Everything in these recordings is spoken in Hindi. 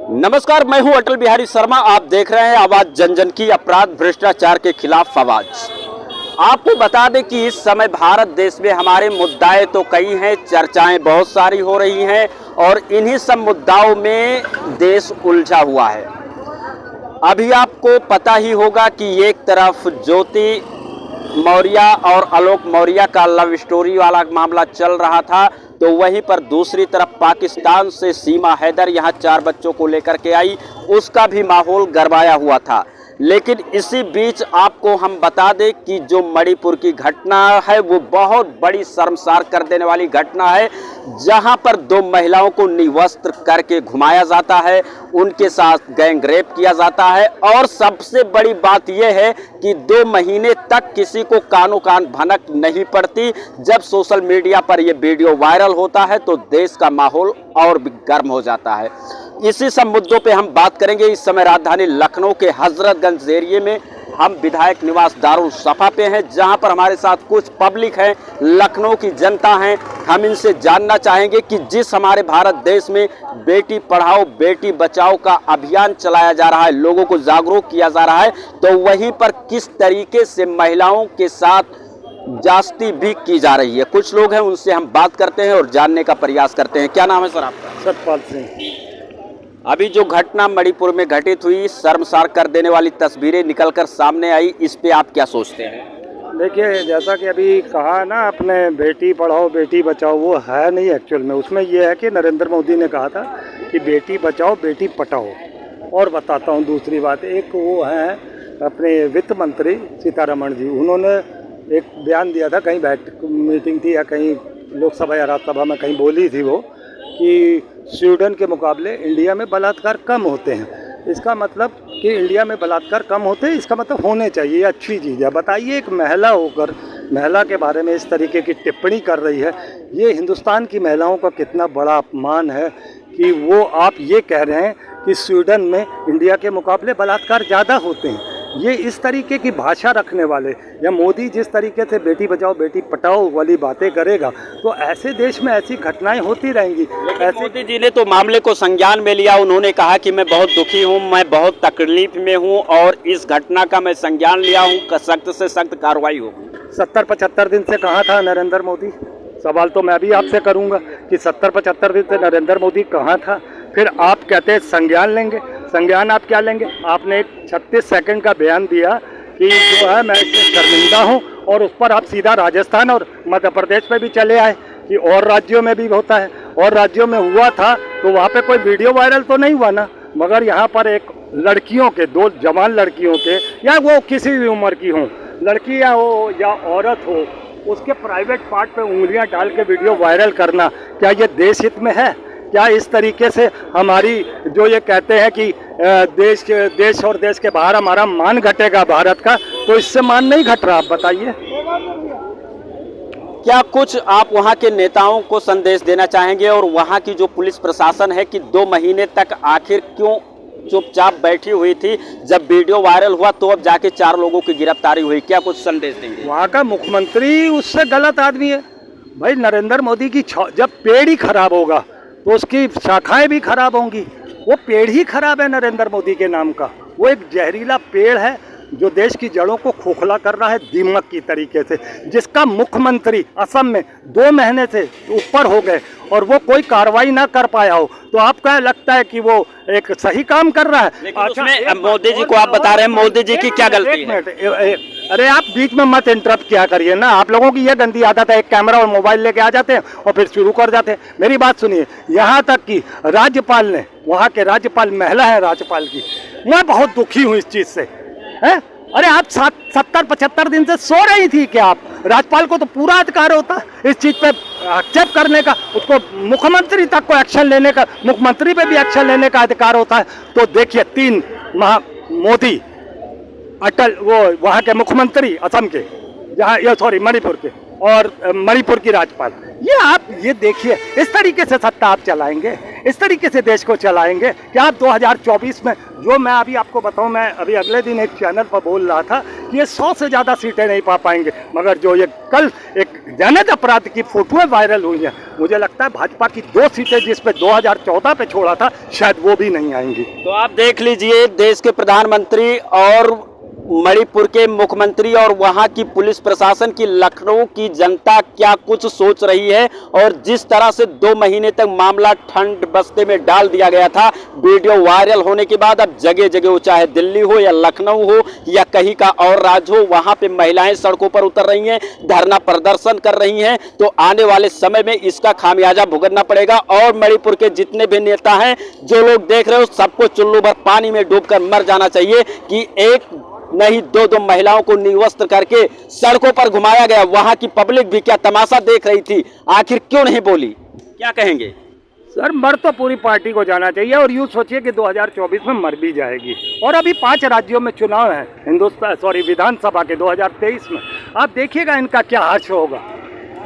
नमस्कार, मैं हूं अटल बिहारी शर्मा। आप देख रहे हैं आवाज जन जन की, अपराध भ्रष्टाचार के खिलाफ आवाज। आपको बता दें कि इस समय भारत देश में हमारे मुद्दाएं तो कई हैं, चर्चाएं बहुत सारी हो रही हैं और इन्हीं सब मुद्दाओं में देश उलझा हुआ है। अभी आपको पता ही होगा कि एक तरफ ज्योति मौर्य और आलोक मौर्य का लव स्टोरी वाला मामला चल रहा था, तो वहीं पर दूसरी तरफ पाकिस्तान से सीमा हैदर यहाँ 4 बच्चों को लेकर के आई, उसका भी माहौल गरमाया हुआ था। लेकिन इसी बीच आपको हम बता दें कि जो मणिपुर की घटना है वो बहुत बड़ी शर्मसार कर देने वाली घटना है, जहां पर 2 महिलाओं को निवस्त्र करके घुमाया जाता है, उनके साथ गैंग रेप किया जाता है और सबसे बड़ी बात यह है कि 2 महीने तक किसी को कानो कान भनक नहीं पड़ती। जब सोशल मीडिया पर यह वीडियो वायरल होता है तो देश का माहौल और भी गर्म हो जाता है। इसी सब मुद्दों पे हम बात करेंगे। इस समय राजधानी लखनऊ के हजरतगंज एरिया में हम विधायक निवास दारुल सफा पे हैं, जहां पर हमारे साथ कुछ पब्लिक है, लखनऊ की जनता है। हम इनसे जानना चाहेंगे कि जिस हमारे भारत देश में बेटी पढ़ाओ बेटी बचाओ का अभियान चलाया जा रहा है, लोगों को जागरूक किया जा रहा है, तो वहीं पर किस तरीके से महिलाओं के साथ जास्ती भी की जा रही है। कुछ लोग हैं, उनसे हम बात करते हैं और जानने का प्रयास करते हैं। क्या नाम है सर आपका? सतपाल सिंह। अभी जो घटना मणिपुर में घटित हुई, शर्मसार कर देने वाली तस्वीरें निकलकर सामने आई, इस पे आप क्या सोचते हैं? देखिए, जैसा कि अभी कहा ना आपने, बेटी पढ़ाओ बेटी बचाओ, वो है नहीं एक्चुअल में। उसमें ये है कि नरेंद्र मोदी ने कहा था कि बेटी बचाओ बेटी पढ़ाओ। और बताता हूँ दूसरी बात, एक वो है अपने वित्त मंत्री सीतारमण जी, उन्होंने एक बयान दिया था, कहीं मीटिंग थी या कहीं लोकसभा या राज्यसभा में कहीं बोली थी वो, कि स्वीडन के मुकाबले इंडिया में बलात्कार कम होते हैं। इसका मतलब कि इंडिया में बलात्कार कम होते हैं, इसका मतलब होने चाहिए, ये अच्छी चीज़ है। बताइए, एक महिला होकर महिला के बारे में इस तरीके की टिप्पणी कर रही है, ये हिंदुस्तान की महिलाओं का कितना बड़ा अपमान है कि वो आप ये कह रहे हैं कि स्वीडन में इंडिया के मुकाबले बलात्कार ज़्यादा होते हैं। ये इस तरीके की भाषा रखने वाले, या मोदी जिस तरीके से बेटी बचाओ बेटी पढ़ाओ वाली बातें करेगा, तो ऐसे देश में ऐसी घटनाएं होती रहेंगी। ऐसे मोदी जी ने तो मामले को संज्ञान में लिया। उन्होंने कहा कि मैं बहुत दुखी हूं, मैं बहुत तकलीफ में हूं और इस घटना का मैं संज्ञान लिया हूं, सख्त से सख्त कार्रवाई होगी। 70-75 दिन से कहाँ था नरेंद्र मोदी? सवाल तो मैं भी आपसे करूंगा कि 70-75 दिन से नरेंद्र मोदी कहाँ था? फिर आप कहते हैं संज्ञान लेंगे। संज्ञान आप क्या लेंगे? आपने एक 36 सेकंड का बयान दिया कि जो है मैं इससे शर्मिंदा हूं, और उस पर आप सीधा राजस्थान और मध्य प्रदेश पे भी चले आए कि और राज्यों में भी होता है। और राज्यों में हुआ था तो वहाँ पे कोई वीडियो वायरल तो नहीं हुआ ना, मगर यहाँ पर एक लड़कियों के, 2 जवान लड़कियों के, या वो किसी भी उम्र की हों, लड़की हो या औरत हो, उसके प्राइवेट पार्ट पे उंगलियां डाल के वीडियो वायरल करना, क्या ये देश हित में है? क्या इस तरीके से हमारी जो ये कहते हैं कि देश और देश के बाहर हमारा मान घटेगा भारत का, तो इससे मान नहीं घट रहा। आप बताइए, क्या कुछ आप वहां के नेताओं को संदेश देना चाहेंगे और वहां की जो पुलिस प्रशासन है कि 2 महीने तक आखिर क्यों चुपचाप बैठी हुई थी? जब वीडियो वायरल हुआ तो अब जाके 4 लोगों की गिरफ्तारी हुई, क्या कुछ संदेश देंगे? वहाँ का मुख्यमंत्री उससे गलत आदमी है भाई। नरेंद्र मोदी की जब पेड़ ही खराब होगा तो उसकी शाखाएं भी खराब होंगी। वो पेड़ ही खराब है नरेंद्र मोदी के नाम का। वो एक जहरीला पेड़ है जो देश की जड़ों को खोखला कर रहा है दीमक की तरीके से, जिसका मुख्यमंत्री असम में 2 महीने से ऊपर हो गए और वो कोई कार्रवाई ना कर पाया हो, तो आपको लगता है कि वो एक सही काम कर रहा है? अच्छा, मोदी जी को आप बता रहे हैं, मोदी जी की क्या गलती है? अरे आप बीच में मत इंटरप्ट किया करिए ना। आप लोगों की यह गंदी आदत है, एक कैमरा और मोबाइल लेके आ जाते हैं और फिर शुरू कर जाते हैं। मेरी बात सुनिए, यहाँ तक कि राज्यपाल ने, वहाँ के राज्यपाल महिला है राज्यपाल की, मैं बहुत दुखी हूँ इस चीज़ से। है? अरे आप 70-75 दिन से सो रही थी क्या? आप राज्यपाल को तो पूरा अधिकार होता इस चीज़ पे आक्षेप करने का, उसको मुख्यमंत्री तक को एक्शन लेने का, मुख्यमंत्री पे भी एक्शन लेने का अधिकार होता है। तो देखिए, 3 मोदी, अटल, वो वहाँ के मुख्यमंत्री असम के, जहाँ ये सॉरी मणिपुर के, और मणिपुर की राज्यपाल। ये देखिए, इस तरीके से सत्ता आप चलाएंगे, इस तरीके से देश को चलाएंगे कि आप 2024 में, जो मैं अभी आपको बताऊं, मैं अभी अगले दिन एक चैनल पर बोल रहा था कि ये 100 से ज़्यादा सीटें नहीं पा पाएंगे, मगर जो ये कल एक जनहित अपराध की फोटोएं वायरल हुई हैं, मुझे लगता है भाजपा की 2 सीटें जिस पे 2014 पे छोड़ा था, शायद वो भी नहीं आएंगी। तो आप देख लीजिए, देश के प्रधानमंत्री और मणिपुर के मुख्यमंत्री और वहां की पुलिस प्रशासन की, लखनऊ की जनता क्या कुछ सोच रही है, और जिस तरह से 2 महीने तक मामला ठंड बस्ते में डाल दिया गया था, वीडियो वायरल होने के बाद अब जगह जगह हो, चाहे दिल्ली हो या लखनऊ हो या कहीं का और राज्य हो, वहां पे महिलाएं सड़कों पर उतर रही हैं, धरना प्रदर्शन कर रही हैं। तो आने वाले समय में इसका खामियाजा भुगतना पड़ेगा, और मणिपुर के जितने भी नेता हैं, जो लोग देख रहे हो, सबको चुल्लू भर पानी में डूबकर मर जाना चाहिए कि एक नहीं 2 महिलाओं को निर्वस्त्र करके सड़कों पर घुमाया गया। वहां की पब्लिक भी क्या तमाशा देख रही थी, आखिर क्यों नहीं बोली, क्या कहेंगे? सर, मर तो पूरी पार्टी को जाना चाहिए, और यूँ सोचिए कि 2024 में मर भी जाएगी। और अभी 5 राज्यों में चुनाव है विधानसभा के 2023 में। आप देखिएगा इनका क्या हर्ष होगा,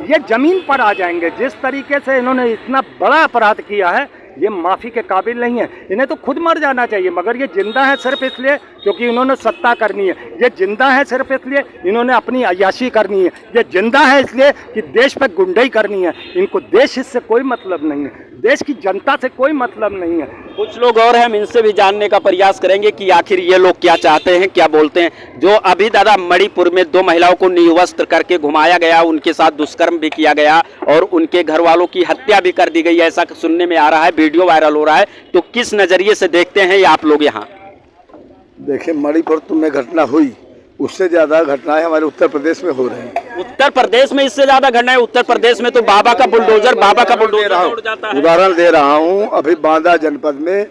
ये जमीन पर आ जाएंगे। जिस तरीके से इन्होंने इतना बड़ा अपराध किया है, ये माफ़ी के काबिल नहीं है, इन्हें तो खुद मर जाना चाहिए, मगर ये जिंदा है सिर्फ इसलिए क्योंकि इन्होंने सत्ता करनी है, ये जिंदा है सिर्फ इसलिए इन्होंने अपनी अय्याशी करनी है, ये जिंदा है इसलिए कि देश पे गुंडाई करनी है। इनको देश से कोई मतलब नहीं है, देश की जनता से कोई मतलब नहीं है। कुछ लोग और हैं, हम इनसे भी जानने का प्रयास करेंगे कि आखिर ये लोग क्या चाहते हैं, क्या बोलते हैं। जो अभी दादा मणिपुर में 2 महिलाओं को निर्वस्त्र करके घुमाया गया, उनके साथ दुष्कर्म भी किया गया और उनके घर वालों की हत्या भी कर दी गई, ऐसा सुनने में आ रहा है, वीडियो वायरल हो रहा है। तो किस नजरिए से देखते हैं ये आप लोग यहाँ? देखिए, मणिपुर में घटना हुई, उससे ज्यादा घटनाएं हमारे उत्तर प्रदेश में हो रही हैं। उत्तर प्रदेश में इससे ज्यादा घटनाएं? उत्तर प्रदेश में तो बाबा का बुलडोजर उड़ जाता है। उदाहरण दे रहा हूँ, अभी बांदा जनपद में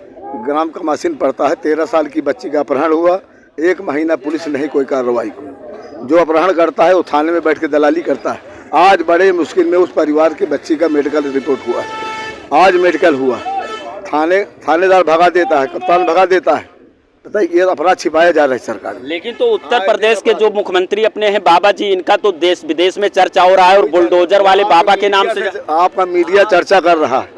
ग्राम कमासिन पड़ता है, 13 साल की बच्ची का अपहरण हुआ, 1 महीना पुलिस नहीं कोई कार्रवाई की। जो अपहरण करता है वो थाने में बैठ के दलाली करता है। आज बड़े मुश्किल में उस परिवार की बच्ची का मेडिकल रिपोर्ट हुआ, आज मेडिकल हुआ, थानेदार भगा देता है, कप्तान भगा देता है। पता है, ये अपराध छिपाया जा रहा है सरकार। लेकिन तो उत्तर प्रदेश के जो मुख्यमंत्री अपने हैं बाबा जी, इनका तो देश विदेश में चर्चा हो रहा है, और बुलडोजर वाले बाबा के नाम से आपका मीडिया चर्चा कर रहा है,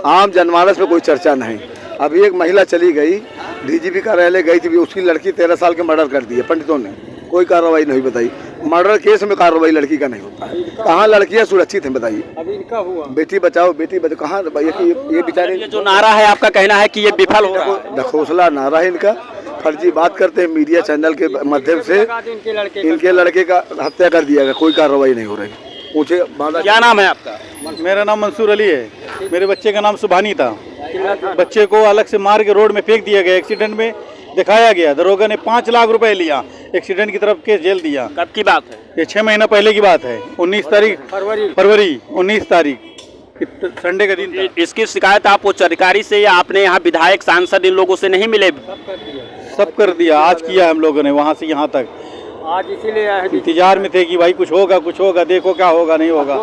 आम जनमानस में कोई चर्चा नहीं। अभी एक महिला चली गई, डीजीपी कार्यालय गई थी, उसकी लड़की 13 साल के मर्डर कर दी है पंडितों ने, कोई कार्रवाई नहीं। बताइए, मर्डर केस में कार्रवाई लड़की का नहीं होता है। कहाँ लड़कियाँ सुरक्षित हैं बताइए? अभी इनका हुआ बेटी बचाओ बेटी बचाओ, कहाँ ये बेचारे, ये जो नारा है आपका कहना है कि ये विफल हो रहा है? ढकोसला नारा है इनका, फर्जी बात करते हैं मीडिया चैनल के माध्यम से। इनके लड़के का हत्या कर दिया गया, कोई कार्रवाई नहीं हो रही। पूछे क्या नाम है आपका? मेरा नाम मंसूर अली है, मेरे बच्चे का नाम सुभानी था। बच्चे को अलग से मार के रोड में फेंक दिया गया, एक्सीडेंट में दिखाया गया। दरोगा ने 5 लाख रुपए लिया, एक्सीडेंट की तरफ केस जेल दिया। कब की बात है? ये 6 महीना पहले की बात है, 19 तारीख फरवरी 19 तारीख, संडे का दिन था। इसकी शिकायत आप उच्च अधिकारी से या आपने यहाँ विधायक सांसद इन लोगों से नहीं मिले? सब कर दिया, आज किया हम लोगों ने, वहाँ से यहाँ तक। आज इसीलिए इंतजार में थे कि भाई कुछ होगा, देखो क्या होगा नहीं होगा।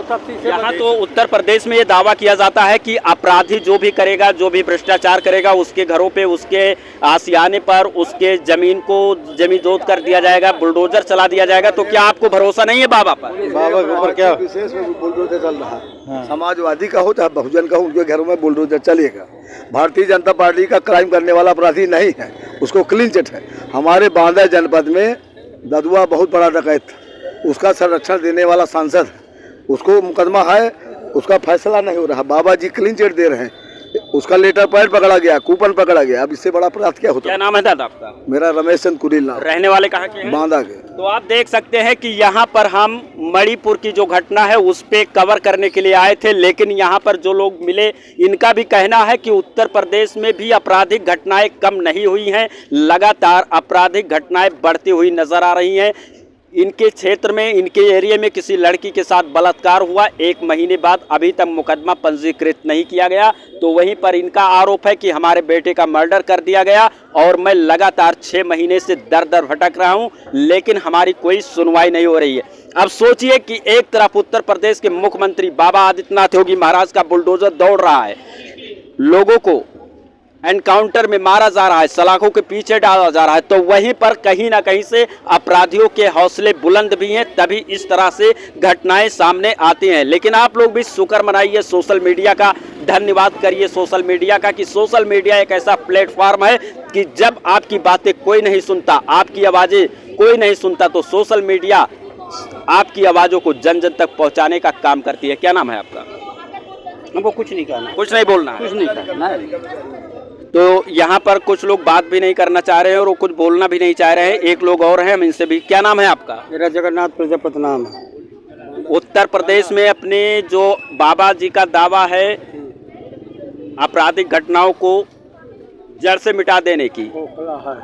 यहाँ तो उत्तर प्रदेश में ये दावा किया जाता है कि अपराधी जो भी करेगा, जो भी भ्रष्टाचार करेगा, उसके घरों पे, उसके आशियाने पर, उसके जमीन जोत कर दिया जाएगा, बुलडोजर चला दिया जाएगा। तो क्या आपको भरोसा नहीं है बाबा पर? बाबा के ऊपर क्या विशेष में बुलडोजर चल रहा है, समाजवादी का हो चाहे बहुजन का हो, उनके घरों में बुलडोजर चलेगा। भारतीय जनता पार्टी का क्राइम करने वाला अपराधी नहीं है, उसको क्लीन चिट है। हमारे बांदा जनपद में ददुआ बहुत बड़ा डकैत, उसका संरक्षण देने वाला सांसद, उसको मुकदमा है, उसका फैसला नहीं हो रहा। बाबा जी क्लीन चिट दे रहे हैं, उसका लेटर पैड पकड़ा गया, कूपन पकड़ा गया। अब इससे बड़ा अपराध क्या होता है? क्या नाम है दादा आपका? मेरा रमेश चंद कुरील नाम। रहने वाले कहाँ के हैं? बांदा के। तो आप देख सकते हैं कि यहाँ पर हम मणिपुर की जो घटना है उस पे कवर करने के लिए आए थे, लेकिन यहाँ पर जो लोग मिले, इनका भी कहना है कि उत्तर प्रदेश में भी आपराधिक घटनाएं कम नहीं हुई हैं, लगातार आपराधिक घटनाएं बढ़ती हुई नजर आ रही हैं। इनके क्षेत्र में, इनके एरिया में किसी लड़की के साथ बलात्कार हुआ, 1 महीने बाद अभी तक मुकदमा पंजीकृत नहीं किया गया। तो वहीं पर इनका आरोप है कि हमारे बेटे का मर्डर कर दिया गया और मैं लगातार 6 महीने से दर दर भटक रहा हूं, लेकिन हमारी कोई सुनवाई नहीं हो रही है। अब सोचिए कि एक तरफ उत्तर प्रदेश के मुख्यमंत्री बाबा आदित्यनाथ योगी महाराज का बुलडोजर दौड़ रहा है, लोगों को एनकाउंटर में मारा जा रहा है, सलाखों के पीछे डाला जा रहा है, तो वहीं पर कहीं ना कहीं से अपराधियों के हौसले बुलंद भी हैं, तभी इस तरह से घटनाएं सामने आती हैं। लेकिन आप लोग भी शुक्र मनाइए सोशल मीडिया का, धन्यवाद करिए सोशल मीडिया का कि सोशल मीडिया एक ऐसा प्लेटफॉर्म है कि जब आपकी बातें कोई नहीं सुनता, आपकी आवाज़ें कोई नहीं सुनता, तो सोशल मीडिया आपकी आवाज़ों को जन जन तक पहुँचाने का काम करती है। क्या नाम है आपका? हमको कुछ नहीं कहना, कुछ नहीं बोलना है। कुछ नहीं कहना है। तो यहाँ पर कुछ लोग बात भी नहीं करना चाह रहे हैं और वो कुछ बोलना भी नहीं चाह रहे हैं। एक लोग और हैं, हम इनसे भी। क्या नाम है आपका? मेरा जगन्नाथ प्रजापति नाम है। उत्तर प्रदेश में अपने जो बाबा जी का दावा है आपराधिक घटनाओं को जड़ से मिटा देने की, खोखला है,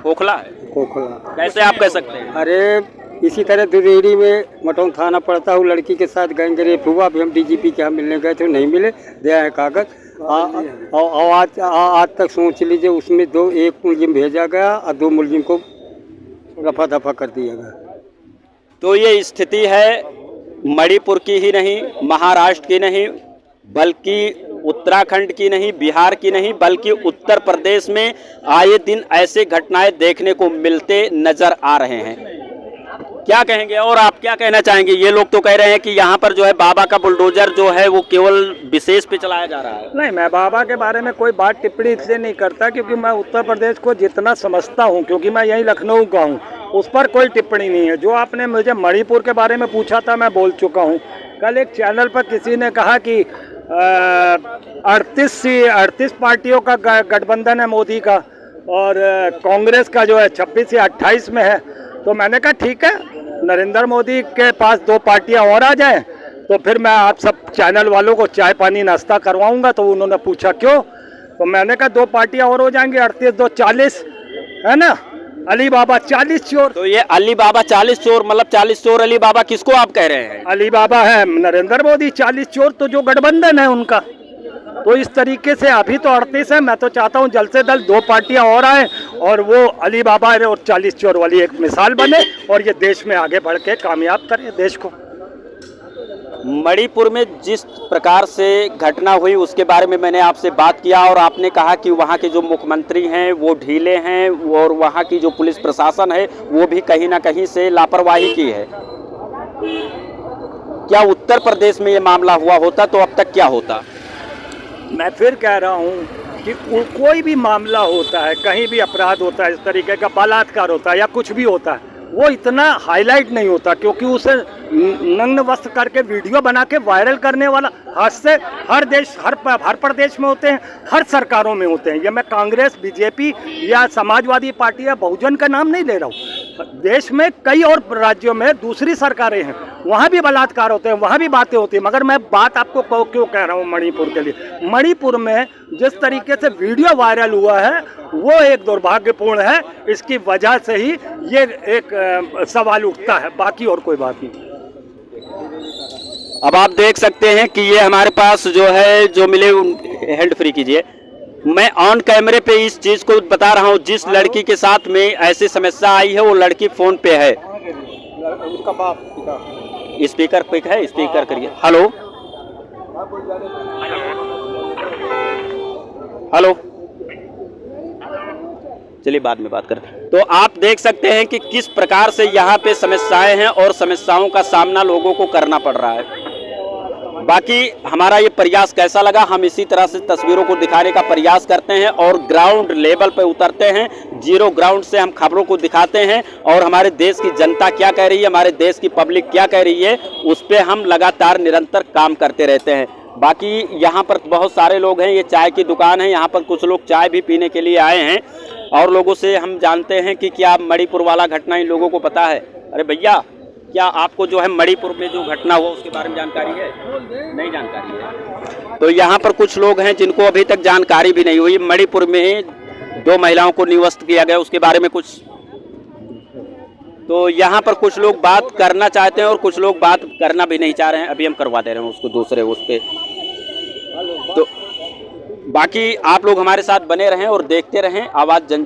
खोखला है। खोखला कैसे आप कह सकते हैं? अरे इसी तरह दुदेरी में मटौन थाना पड़ता हूँ, लड़की के साथ गैंग रेप हुआ। अभी हम डीजीपी के यहाँ मिलने गए थे, नहीं मिले, दिया है कागज। आज तक सोच लीजिए उसमें एक मुलजिम भेजा गया और 2 मुलजिम को रफा दफा कर दिया गया। तो ये स्थिति है मणिपुर की ही नहीं, महाराष्ट्र की नहीं, बल्कि उत्तराखंड की नहीं, बिहार की नहीं, बल्कि उत्तर प्रदेश में आए दिन ऐसे घटनाएं देखने को मिलते नजर आ रहे हैं। क्या कहेंगे और आप क्या कहना चाहेंगे? ये लोग तो कह रहे हैं कि यहाँ पर जो है बाबा का बुलडोजर जो है वो केवल विशेष पे चलाया जा रहा है। नहीं, मैं बाबा के बारे में कोई बात टिप्पणी इसलिए नहीं करता क्योंकि मैं उत्तर प्रदेश को जितना समझता हूँ, क्योंकि मैं यहीं लखनऊ का हूँ, उस पर कोई टिप्पणी नहीं है। जो आपने मुझे मणिपुर के बारे में पूछा था, मैं बोल चुका हूँ। कल एक चैनल पर किसी ने कहा कि 38 पार्टियों का गठबंधन है मोदी का और कांग्रेस का जो है 26 या 28 में है। तो मैंने कहा ठीक है, नरेंद्र मोदी के पास 2 पार्टियां और आ जाएं तो फिर मैं आप सब चैनल वालों को चाय पानी नाश्ता करवाऊंगा। तो उन्होंने पूछा क्यों, तो मैंने कहा 2 पार्टियां और हो जाएंगी, 38 2 40 है ना। अली बाबा 40 चोर। तो ये अली बाबा 40 चोर, मतलब 40 चोर अली बाबा किसको आप कह रहे हैं? अली बाबा है नरेंद्र मोदी, 40 चोर तो जो गठबंधन है उनका। तो इस तरीके से अभी तो 38 है, मैं तो चाहता हूँ जल्द से जल्द 2 पार्टियां और आए और वो अली बाबा और 40 चोर वाली एक मिसाल बने और ये देश में आगे बढ़ के कामयाब करे देश को। मणिपुर में जिस प्रकार से घटना हुई उसके बारे में मैंने आपसे बात किया और आपने कहा कि वहाँ के जो मुख्यमंत्री हैं वो ढीले हैं और वहाँ की जो पुलिस प्रशासन है वो भी कहीं ना कहीं से लापरवाही की है। क्या उत्तर प्रदेश में ये मामला हुआ होता तो अब तक क्या होता? मैं फिर कह रहा हूँ कि कोई भी मामला होता है, कहीं भी अपराध होता है, इस तरीके का बलात्कार होता है या कुछ भी होता है, वो इतना हाईलाइट नहीं होता क्योंकि उसे नग्न वस्त्र करके वीडियो बना के वायरल करने वाला हादसे हर देश हर प्रदेश में होते हैं, हर सरकारों में होते हैं। ये मैं कांग्रेस, बीजेपी या समाजवादी पार्टी या बहुजन का नाम नहीं ले रहा हूँ। देश में कई और राज्यों में दूसरी सरकारें हैं, वहाँ भी बलात्कार होते हैं, वहाँ भी बातें होती हैं। मगर मैं बात आपको क्यों कह रहा हूँ मणिपुर के लिए, मणिपुर में जिस तरीके से वीडियो वायरल हुआ है वो एक दुर्भाग्यपूर्ण है। इसकी वजह से ही ये एक सवाल उठता है, बाकी और कोई बात नहीं। अब आप देख सकते हैं कि ये हमारे पास जो है जो मिले, हैंड फ्री कीजिए। मैं ऑन कैमरे पे इस चीज को बता रहा हूँ, जिस लड़की के साथ में ऐसी समस्या आई है वो लड़की फोन पे है। उसका बाप स्पीकर पिक है, स्पीकर करिए। हेलो हेलो, चलिए बाद में बात करें। तो आप देख सकते हैं कि किस प्रकार से यहाँ पे समस्याएं हैं और समस्याओं का सामना लोगों को करना पड़ रहा है। बाकी हमारा ये प्रयास कैसा लगा, हम इसी तरह से तस्वीरों को दिखाने का प्रयास करते हैं और ग्राउंड लेवल पे उतरते हैं। जीरो ग्राउंड से हम खबरों को दिखाते हैं और हमारे देश की जनता क्या कह रही है, हमारे देश की पब्लिक क्या कह रही है, उस पर हम लगातार निरंतर काम करते रहते हैं। बाकी यहाँ पर बहुत सारे लोग हैं, ये चाय की दुकान है, यहाँ पर कुछ लोग चाय भी पीने के लिए आए हैं और लोगों से हम जानते हैं कि क्या मणिपुर वाला घटना इन लोगों को पता है। अरे भैया, क्या आपको जो है मणिपुर में जो घटना हुआ उसके बारे में जानकारी है? नहीं जानकारी है। तो यहाँ पर कुछ लोग हैं जिनको अभी तक जानकारी भी नहीं हुई। मणिपुर में 2 महिलाओं को निवस्त किया गया, उसके बारे में कुछ, तो यहाँ पर कुछ लोग बात करना चाहते हैं और कुछ लोग बात करना भी नहीं चाह रहे हैं। अभी हम करवा दे रहे हैं उसको दूसरे उस पे। तो बाकी आप लोग हमारे साथ बने रहें और देखते रहें आवाज़ जन जन।